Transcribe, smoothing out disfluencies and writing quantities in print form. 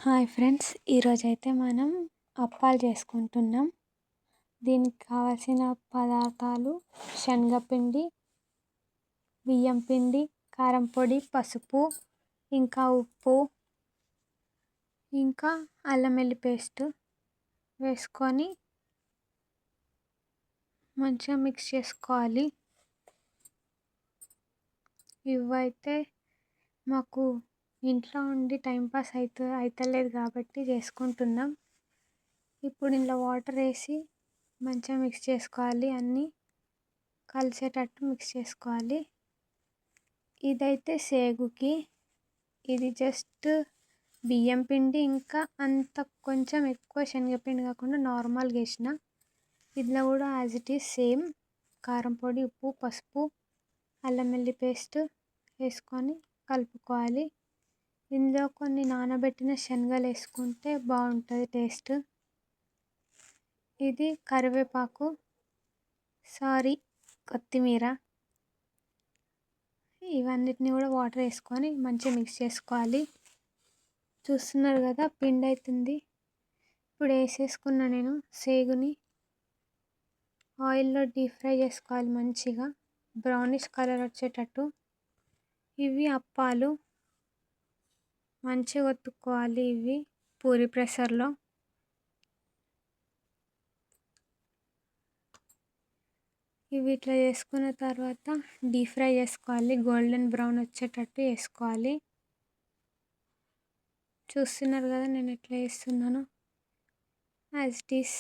Hi friends, ఈరోజైతే మనం అప్పాలు చేసుకుంటున్నాం. దీనికి కావాల్సిన పదార్థాలు శనగపిండి, బియ్యం పిండి, కారం పొడి, పసుపు, ఇంకా ఉప్పు, ఇంకా అల్లం వెల్లుల్లి పేస్ట్ వేసుకొని మంచిగా మిక్స్ చేసుకోవాలి. ఇవైతే మాకు ఇంట్లో ఉండి టైంపాస్ అవుతలేదు కాబట్టి చేసుకుంటున్నాం. ఇప్పుడు ఇందులో వాటర్ వేసి మంచిగా మిక్స్ చేసుకోవాలి. అన్నీ కలిసేటట్టు మిక్స్ చేసుకోవాలి. ఇదైతే సేగుకి, ఇది జస్ట్ బియ్యం పిండి, ఇంకా అంత కొంచెం ఎక్కువ శనగపిండి కాకుండా నార్మల్గా వేసిన. ఇందులో కూడా యాజ్ ఇట్ ఈస్ సేమ్ కారం పొడి, ఉప్పు, పసుపు, అల్లం వెల్లుల్లి పేస్ట్ వేసుకొని కలుపుకోవాలి. ఇందులో కొన్ని నానబెట్టిన శనగలు వేసుకుంటే బాగుంటుంది టేస్ట్. ఇది కరివేపాకు, కొత్తిమీర, ఇవన్నిటిని కూడా వాటర్ వేసుకొని మంచిగా మిక్స్ చేసుకోవాలి. చూస్తున్నారు కదా, పిండి అవుతుంది. ఇప్పుడు వేసేసుకున్న నేను సేగుని ఆయిల్లో డీప్ ఫ్రై చేసుకోవాలి మంచిగా బ్రౌనిష్ కలర్ వచ్చేటట్టు. ఇవి అప్పాలు మంచిగా ఒత్తుకోవాలి. ఇవి పూరి ప్రెషర్లో ఇవి ఇట్లా చేసుకున్న తర్వాత డీప్ ఫ్రై చేసుకోవాలి. గోల్డెన్ బ్రౌన్ వచ్చేటట్టు వేసుకోవాలి. చూస్తున్నారు కదా నేను ఎట్లా వేస్తున్నానో. As it is